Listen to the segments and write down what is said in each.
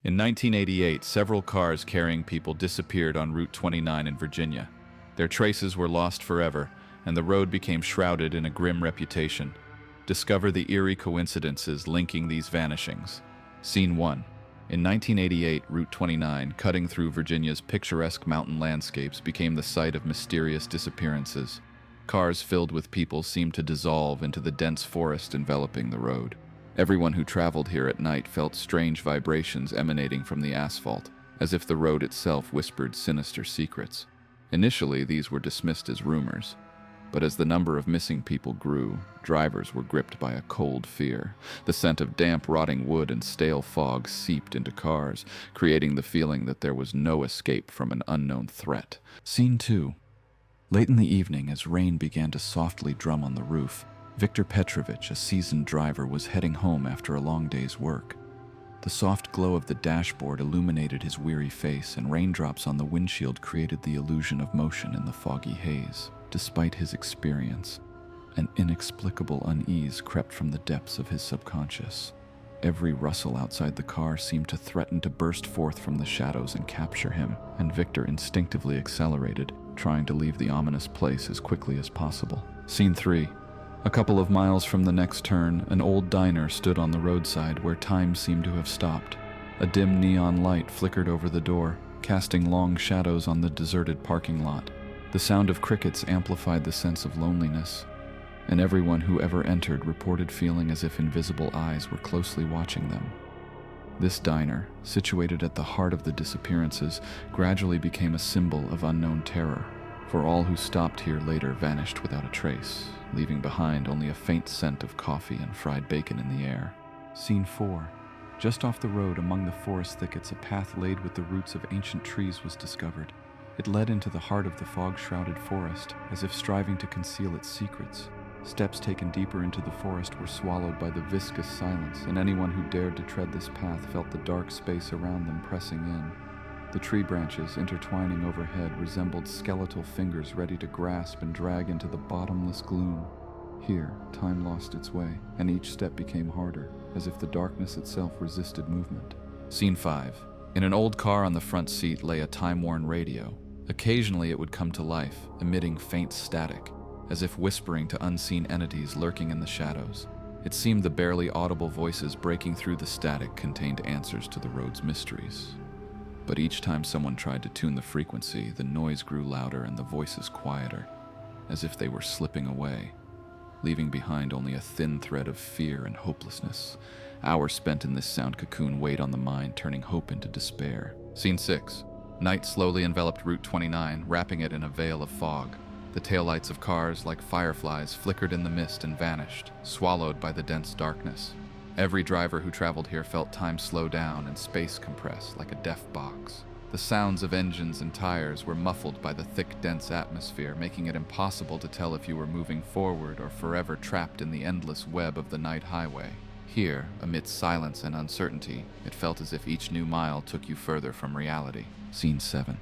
In 1988, several cars carrying people disappeared on Route 29 in Virginia. Their traces were lost forever, and the road became shrouded in a grim reputation. Discover the eerie coincidences linking these vanishings. Scene 1. In 1988, Route 29, cutting through Virginia's picturesque mountain landscapes, became the site of mysterious disappearances. Cars filled with people seemed to dissolve into the dense forest enveloping the road. Everyone who traveled here at night felt strange vibrations emanating from the asphalt, as if the road itself whispered sinister secrets. Initially, these were dismissed as rumors, but as the number of missing people grew, drivers were gripped by a cold fear. The scent of damp, rotting wood and stale fog seeped into cars, creating the feeling that there was no escape from an unknown threat. Scene 2. Late in the evening, as rain began to softly drum on the roof, Viktor Petrovich, a seasoned driver, was heading home after a long day's work. The soft glow of the dashboard illuminated his weary face, and raindrops on the windshield created the illusion of motion in the foggy haze. Despite his experience, an inexplicable unease crept from the depths of his subconscious. Every rustle outside the car seemed to threaten to burst forth from the shadows and capture him, and Viktor instinctively accelerated, trying to leave the ominous place as quickly as possible. Scene 3. A couple of miles from the next turn, an old diner stood on the roadside where time seemed to have stopped. A dim neon light flickered over the door, casting long shadows on the deserted parking lot. The sound of crickets amplified the sense of loneliness, and everyone who ever entered reported feeling as if invisible eyes were closely watching them. This diner, situated at the heart of the disappearances, gradually became a symbol of unknown terror, for all who stopped here later vanished without a trace, leaving behind only a faint scent of coffee and fried bacon in the air. Scene 4. Just off the road among the forest thickets, a path laid with the roots of ancient trees was discovered. It led into the heart of the fog-shrouded forest, as if striving to conceal its secrets. Steps taken deeper into the forest were swallowed by the viscous silence, and anyone who dared to tread this path felt the dark space around them pressing in. The tree branches, intertwining overhead, resembled skeletal fingers ready to grasp and drag into the bottomless gloom. Here, time lost its way, and each step became harder, as if the darkness itself resisted movement. Scene 5. In an old car on the front seat lay a time-worn radio. Occasionally it would come to life, emitting faint static, as if whispering to unseen entities lurking in the shadows. It seemed the barely audible voices breaking through the static contained answers to the road's mysteries. But each time someone tried to tune the frequency, the noise grew louder and the voices quieter, as if they were slipping away, leaving behind only a thin thread of fear and hopelessness. Hours spent in this sound cocoon weighed on the mind, turning hope into despair. Scene 6. Night slowly enveloped Route 29, wrapping it in a veil of fog. The taillights of cars, like fireflies, flickered in the mist and vanished, swallowed by the dense darkness. Every driver who traveled here felt time slow down and space compress like a deaf box. The sounds of engines and tires were muffled by the thick, dense atmosphere, making it impossible to tell if you were moving forward or forever trapped in the endless web of the night highway. Here, amidst silence and uncertainty, it felt as if each new mile took you further from reality. Scene 7.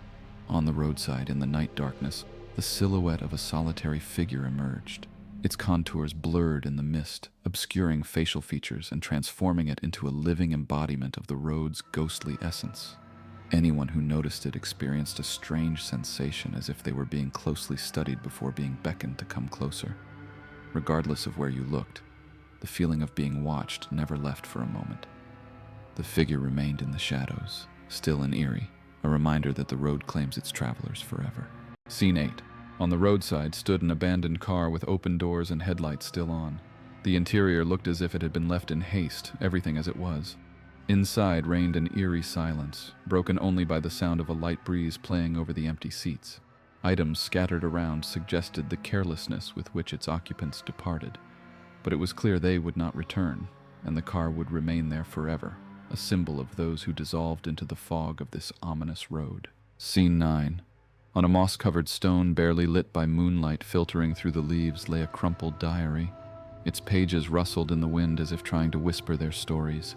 On the roadside in the night darkness, the silhouette of a solitary figure emerged. Its contours blurred in the mist, obscuring facial features and transforming it into a living embodiment of the road's ghostly essence. Anyone who noticed it experienced a strange sensation, as if they were being closely studied before being beckoned to come closer. Regardless of where you looked, the feeling of being watched never left for a moment. The figure remained in the shadows, still and eerie, a reminder that the road claims its travelers forever. Scene 8. On the roadside stood an abandoned car with open doors and headlights still on. The interior looked as if it had been left in haste, everything as it was. Inside reigned an eerie silence, broken only by the sound of a light breeze playing over the empty seats. Items scattered around suggested the carelessness with which its occupants departed. But it was clear they would not return, and the car would remain there forever, a symbol of those who dissolved into the fog of this ominous road. Scene 9. On a moss-covered stone barely lit by moonlight filtering through the leaves lay a crumpled diary. Its pages rustled in the wind as if trying to whisper their stories.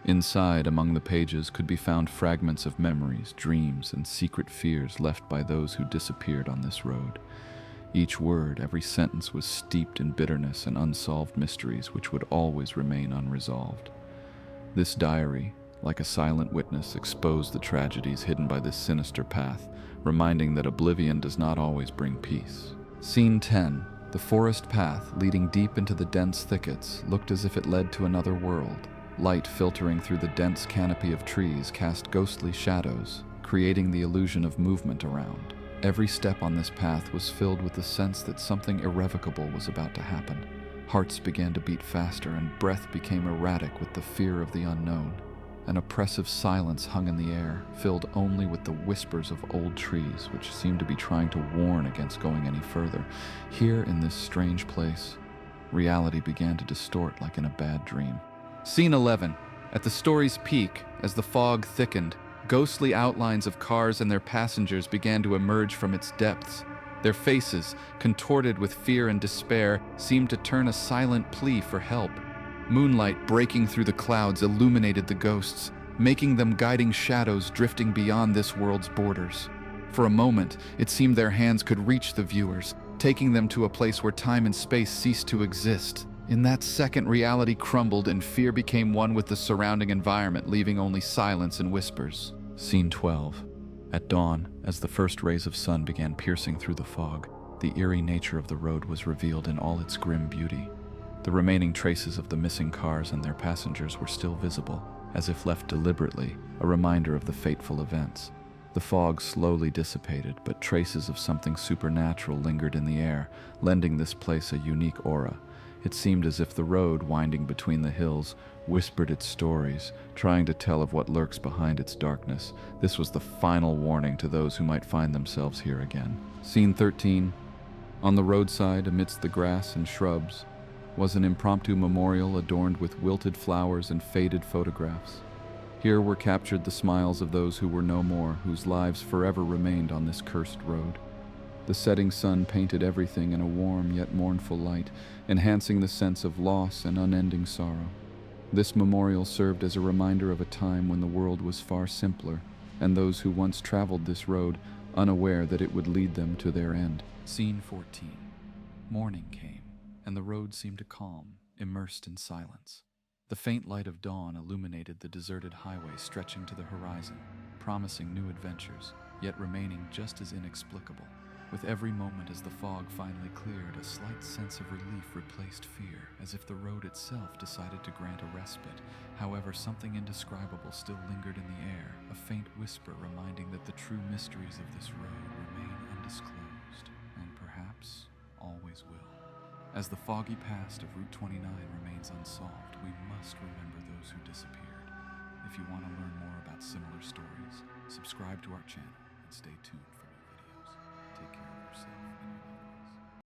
Inside, among the pages, could be found fragments of memories, dreams, and secret fears left by those who disappeared on this road. Each word, every sentence was steeped in bitterness and unsolved mysteries which would always remain unresolved. This diary, like a silent witness, exposed the tragedies hidden by this sinister path, reminding that oblivion does not always bring peace. Scene 10. The forest path, leading deep into the dense thickets, looked as if it led to another world. Light filtering through the dense canopy of trees cast ghostly shadows, creating the illusion of movement around. Every step on this path was filled with the sense that something irrevocable was about to happen. Hearts began to beat faster, and breath became erratic with the fear of the unknown. An oppressive silence hung in the air, filled only with the whispers of old trees, which seemed to be trying to warn against going any further. Here, in this strange place, reality began to distort like in a bad dream. Scene 11. At the story's peak, as the fog thickened, ghostly outlines of cars and their passengers began to emerge from its depths. Their faces, contorted with fear and despair, seemed to turn a silent plea for help. Moonlight breaking through the clouds illuminated the ghosts, making them guiding shadows drifting beyond this world's borders. For a moment, it seemed their hands could reach the viewers, taking them to a place where time and space ceased to exist. In that second, reality crumbled and fear became one with the surrounding environment, leaving only silence and whispers. Scene 12. At dawn, as the first rays of sun began piercing through the fog, the eerie nature of the road was revealed in all its grim beauty. The remaining traces of the missing cars and their passengers were still visible, as if left deliberately, a reminder of the fateful events. The fog slowly dissipated, but traces of something supernatural lingered in the air, lending this place a unique aura. It seemed as if the road, winding between the hills, whispered its stories, trying to tell of what lurks behind its darkness. This was the final warning to those who might find themselves here again. Scene 13. On the roadside, amidst the grass and shrubs, was an impromptu memorial adorned with wilted flowers and faded photographs. Here were captured the smiles of those who were no more, whose lives forever remained on this cursed road. The setting sun painted everything in a warm yet mournful light, enhancing the sense of loss and unending sorrow. This memorial served as a reminder of a time when the world was far simpler, and those who once traveled this road, unaware that it would lead them to their end. Scene 14. Morning came, and the road seemed to calm, immersed in silence. The faint light of dawn illuminated the deserted highway stretching to the horizon, promising new adventures, yet remaining just as inexplicable. With every moment as the fog finally cleared, a slight sense of relief replaced fear, as if the road itself decided to grant a respite. However, something indescribable still lingered in the air, a faint whisper reminding that the true mysteries of this road remain undisclosed, and perhaps always will. As the foggy past of Route 29 remains unsolved, we must remember those who disappeared. If you want to learn more about similar stories, subscribe to our channel and stay tuned for